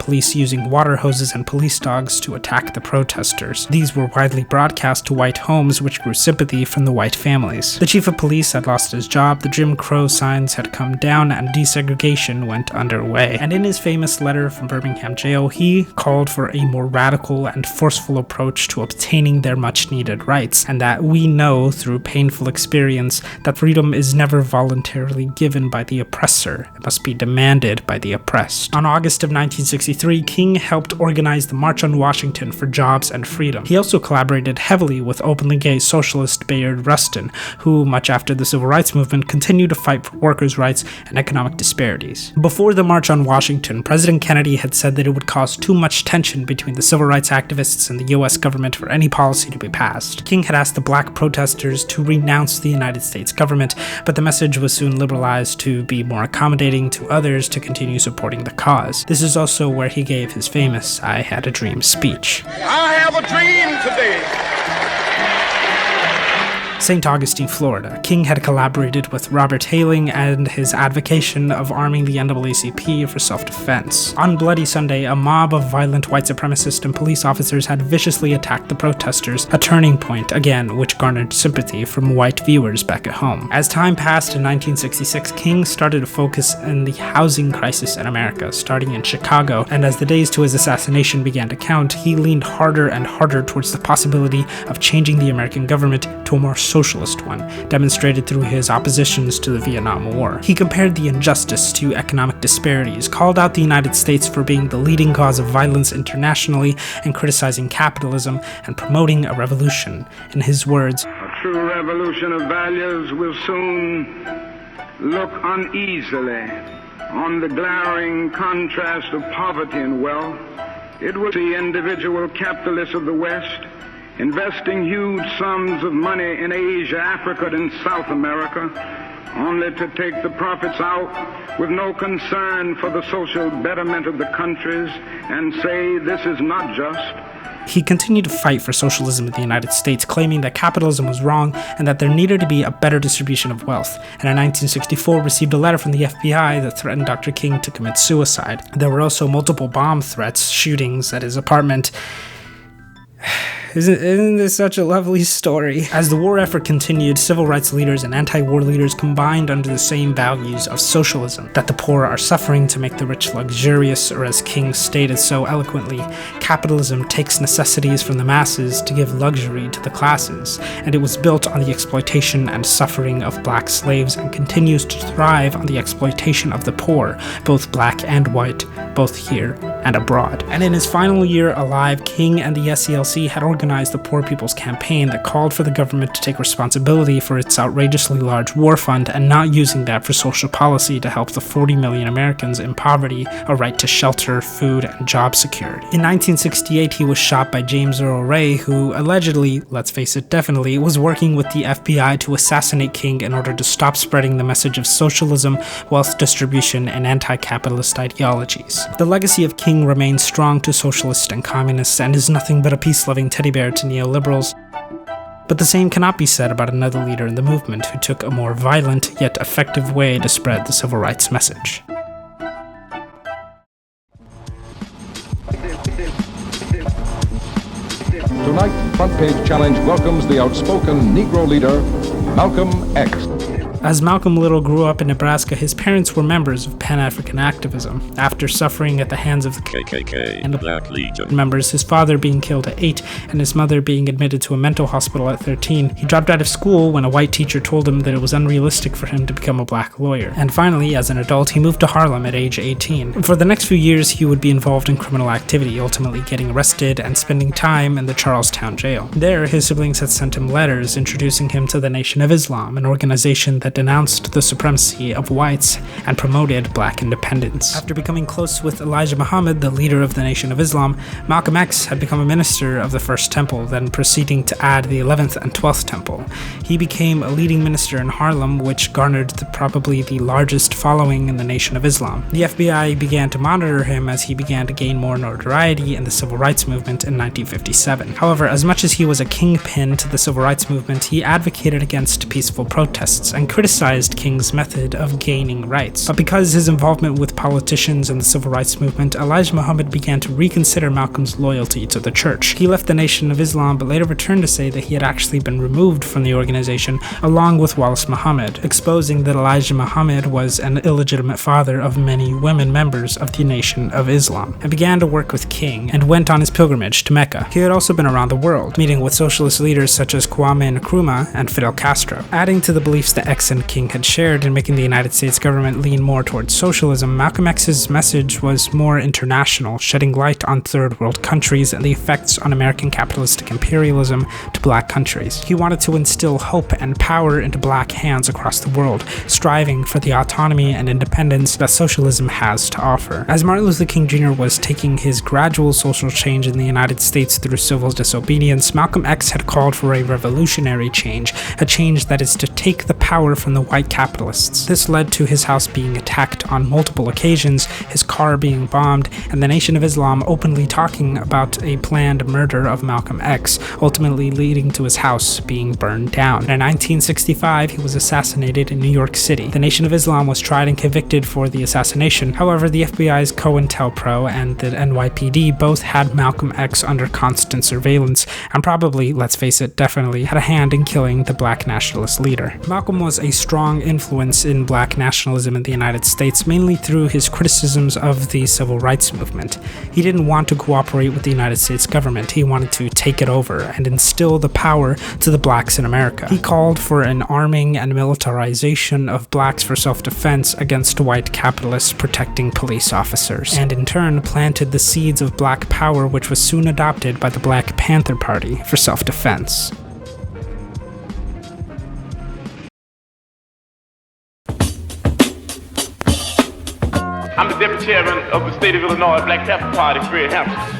police using water hoses and police dogs to attack the protesters. These were widely broadcast to white homes, which grew sympathy from the white families. The chief of police had lost his job, the Jim Crow signs had come down, and desegregation went underway. And in his famous letter from Birmingham jail, he called for a more radical and forceful approach to obtaining their much-needed rights, and that we know through painful experience that freedom is never voluntarily given by the oppressor. It must be demanded by the oppressed. On August of 1963, King helped organize the March on Washington for Jobs and Freedom. He also collaborated heavily with openly gay socialist Bayard Rustin, who, much after the Civil Rights Movement, continued to fight for workers' rights and economic disparities. Before the March on Washington, President Kennedy had said that it would cause too much tension between the civil rights activists and the US government for any policy to be passed. King had asked the black protesters to renounce the United States government, but the message was soon liberalized to be more accommodating to others to continue supporting the cause. This is also where he gave his famous "I Had a Dream" speech. I have a dream today. St. Augustine, Florida. King had collaborated with Robert Hailing and his advocation of arming the NAACP for self-defense. On Bloody Sunday, a mob of violent white supremacist and police officers had viciously attacked the protesters, a turning point, again, which garnered sympathy from white viewers back at home. As time passed in 1966, King started to focus on the housing crisis in America, starting in Chicago, and as the days to his assassination began to count, he leaned harder and harder towards the possibility of changing the American government to a more socialist one, demonstrated through his oppositions to the Vietnam War. He compared the injustice to economic disparities, called out the United States for being the leading cause of violence internationally, and criticizing capitalism and promoting a revolution. In his words, A true revolution of values will soon look uneasily on the glaring contrast of poverty and wealth. It will see individual capitalists of the West investing huge sums of money in Asia, Africa, and South America, only to take the profits out with no concern for the social betterment of the countries and say this is not just. He continued to fight for socialism in the United States, claiming that capitalism was wrong and that there needed to be a better distribution of wealth, and in 1964 received a letter from the FBI that threatened Dr. King to commit suicide. There were also multiple bomb threats, shootings at his apartment. Isn't this such a lovely story? As the war effort continued, civil rights leaders and anti-war leaders combined under the same values of socialism, that the poor are suffering to make the rich luxurious, or as King stated so eloquently, capitalism takes necessities from the masses to give luxury to the classes, and it was built on the exploitation and suffering of black slaves and continues to thrive on the exploitation of the poor, both black and white, both here and abroad. And in his final year alive, King and the SCLC had organized the Poor People's Campaign that called for the government to take responsibility for its outrageously large war fund and not using that for social policy to help the 40 million Americans in poverty a right to shelter, food, and job security. In 1968, he was shot by James Earl Ray, who allegedly, let's face it, definitely, was working with the FBI to assassinate King in order to stop spreading the message of socialism, wealth distribution, and anti-capitalist ideologies. The legacy of King remains strong to socialists and communists and is nothing but a peace-loving teddy bear to neoliberals. But the same cannot be said about another leader in the movement who took a more violent yet effective way to spread the civil rights message. Tonight, Front Page Challenge welcomes the outspoken Negro leader, Malcolm X. As Malcolm Little grew up in Nebraska, his parents were members of Pan-African activism. After suffering at the hands of the KKK and the Black Legion members, his father being killed at 8 and his mother being admitted to a mental hospital at 13, he dropped out of school when a white teacher told him that it was unrealistic for him to become a black lawyer. And finally, as an adult, he moved to Harlem at age 18. For the next few years, he would be involved in criminal activity, ultimately getting arrested and spending time in the Charlestown jail. There, his siblings had sent him letters introducing him to the Nation of Islam, an organization that denounced the supremacy of whites and promoted black independence. After becoming close with Elijah Muhammad, the leader of the Nation of Islam, Malcolm X had become a minister of the First Temple, then proceeding to add the 11th and 12th Temple. He became a leading minister in Harlem, which garnered probably the largest following in the Nation of Islam. The FBI began to monitor him as he began to gain more notoriety in the civil rights movement in 1957. However, as much as he was a kingpin to the civil rights movement, he advocated against peaceful protests and criticized King's method of gaining rights. But because his involvement with politicians and the civil rights movement, Elijah Muhammad began to reconsider Malcolm's loyalty to the church. He left the Nation of Islam, but later returned to say that he had actually been removed from the organization along with Wallace Muhammad, exposing that Elijah Muhammad was an illegitimate father of many women members of the Nation of Islam, and began to work with King and went on his pilgrimage to Mecca. He had also been around the world, meeting with socialist leaders such as Kwame Nkrumah and Fidel Castro. Adding to the beliefs that X and King had shared in making the United States government lean more towards socialism, Malcolm X's message was more international, shedding light on third world countries and the effects on American capitalistic imperialism to black countries. He wanted to instill hope and power into black hands across the world, striving for the autonomy and independence that socialism has to offer. As Martin Luther King Jr. was taking his gradual social change in the United States through civil disobedience, Malcolm X had called for a revolutionary change, a change that is to take the power from the white capitalists. This led to his house being attacked on multiple occasions, his car being bombed, and the Nation of Islam openly talking about a planned murder of Malcolm X, ultimately leading to his house being burned down. In 1965, he was assassinated in New York City. The Nation of Islam was tried and convicted for the assassination. However, the FBI's COINTELPRO and the NYPD both had Malcolm X under constant surveillance, and probably, let's face it, definitely had a hand in killing the black nationalist leader. Malcolm was a strong influence in black nationalism in the United States, mainly through his criticisms of the civil rights movement. He didn't want to cooperate with the United States government. He wanted to take it over and instill the power to the blacks in America. He called for an arming and militarization of blacks for self-defense against white capitalists protecting police officers, and in turn planted the seeds of black power, which was soon adopted by the Black Panther Party for self-defense. I'm the deputy chairman of the state of Illinois Black Panther Party, Fred Hampton.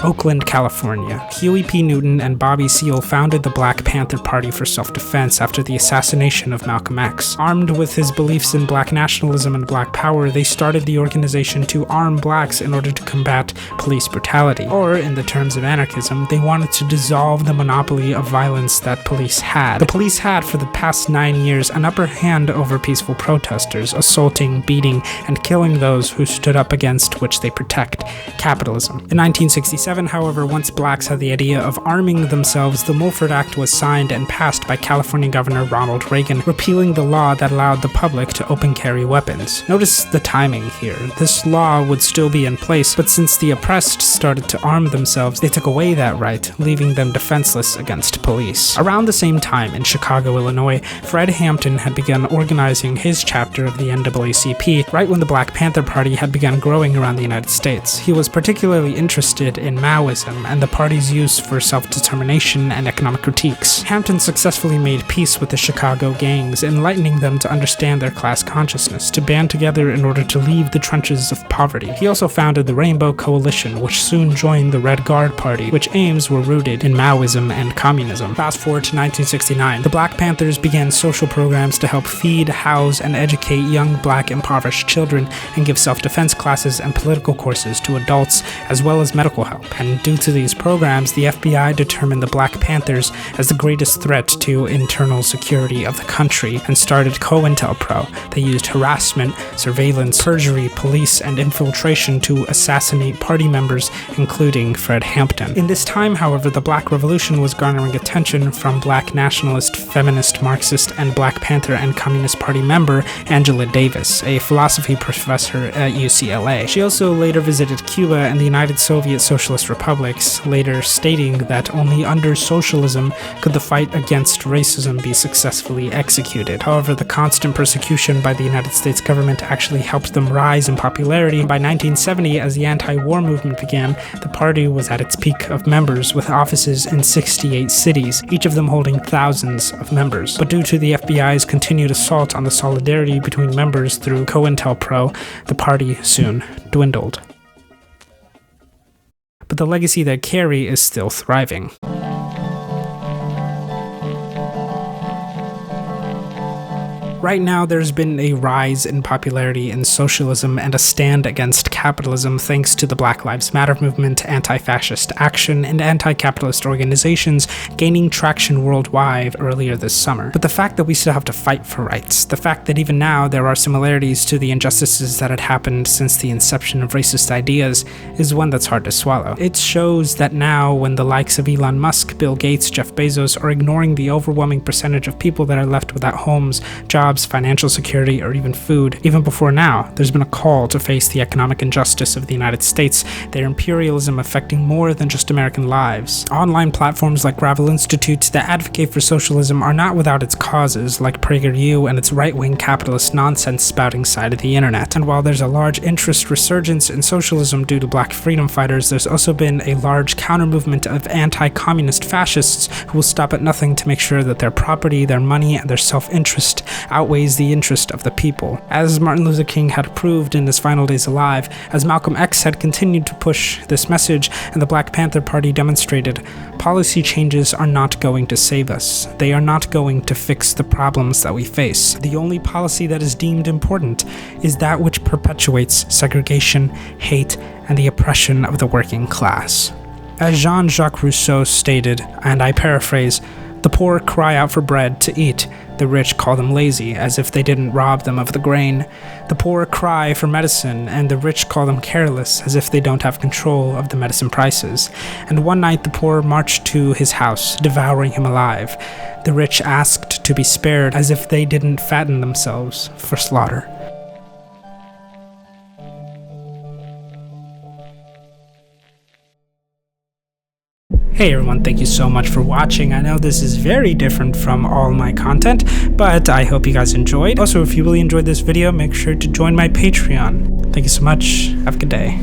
Oakland, California. Huey P. Newton and Bobby Seale founded the Black Panther Party for self-defense after the assassination of Malcolm X. Armed with his beliefs in black nationalism and black power, they started the organization to arm blacks in order to combat police brutality. Or, in the terms of anarchism, they wanted to dissolve the monopoly of violence that police had. The police had, for the past 9 years, an upper hand over peaceful protesters, assaulting, beating, and killing those who stood up against which they protect: capitalism. In 1967, however, once blacks had the idea of arming themselves, the Mulford Act was signed and passed by California Governor Ronald Reagan, repealing the law that allowed the public to open carry weapons. Notice the timing here. This law would still be in place, but since the oppressed started to arm themselves, they took away that right, leaving them defenseless against police. Around the same time, in Chicago, Illinois, Fred Hampton had begun organizing his chapter of the NAACP right when the Black Panther Party had begun growing around the United States. He was particularly interested in Maoism and the party's use for self-determination and economic critiques. Hampton successfully made peace with the Chicago gangs, enlightening them to understand their class consciousness, to band together in order to leave the trenches of poverty. He also founded the Rainbow Coalition, which soon joined the Red Guard Party, which aims were rooted in Maoism and communism. Fast forward to 1969, the Black Panthers began social programs to help feed, house, and educate young black impoverished children and give self-defense classes and political courses to adults, as well as medical help. And due to these programs, the FBI determined the Black Panthers as the greatest threat to internal security of the country and started COINTELPRO. They used harassment, surveillance, perjury, police, and infiltration to assassinate party members, including Fred Hampton. In this time, however, the Black Revolution was garnering attention from black nationalist, feminist, Marxist, and Black Panther and Communist Party member Angela Davis, a philosophy professor at UCLA. She also later visited Cuba and the United Soviet Socialist Republics, later stating that only under socialism could the fight against racism be successfully executed. However, the constant persecution by the United States government actually helped them rise in popularity. By 1970, as the anti-war movement began, the party was at its peak of members, with offices in 68 cities, each of them holding thousands of members. But due to the FBI's continued assault on the solidarity between members through COINTELPRO, the party soon dwindled. But the legacy they carry is still thriving. Right now, there's been a rise in popularity in socialism and a stand against capitalism thanks to the Black Lives Matter movement, anti-fascist action, and anti-capitalist organizations gaining traction worldwide earlier this summer. But the fact that we still have to fight for rights, the fact that even now there are similarities to the injustices that had happened since the inception of racist ideas, is one that's hard to swallow. It shows that now, when the likes of Elon Musk, Bill Gates, Jeff Bezos are ignoring the overwhelming percentage of people that are left without homes, jobs, financial security, or even food, even before now, there's been a call to face the economic injustice of the United States, their imperialism affecting more than just American lives. Online platforms like Gravel Institute that advocate for socialism are not without its causes, like PragerU and its right-wing capitalist nonsense spouting side of the internet. And while there's a large interest resurgence in socialism due to black freedom fighters, there's also been a large counter-movement of anti-communist fascists who will stop at nothing to make sure that their property, their money, and their self-interest outweighs the interest of the people. As Martin Luther King had proved in his final days alive, as Malcolm X had continued to push this message, and the Black Panther Party demonstrated, policy changes are not going to save us. They are not going to fix the problems that we face. The only policy that is deemed important is that which perpetuates segregation, hate, and the oppression of the working class. As Jean-Jacques Rousseau stated, and I paraphrase, "The poor cry out for bread to eat. The rich call them lazy, as if they didn't rob them of the grain. The poor cry for medicine, and the rich call them careless, as if they don't have control of the medicine prices. And one night the poor marched to his house, devouring him alive. The rich asked to be spared, as if they didn't fatten themselves for slaughter." Hey everyone, thank you so much for watching. I know this is very different from all my content, but I hope you guys enjoyed. Also, if you really enjoyed this video, make sure to join my Patreon. Thank you so much. Have a good day.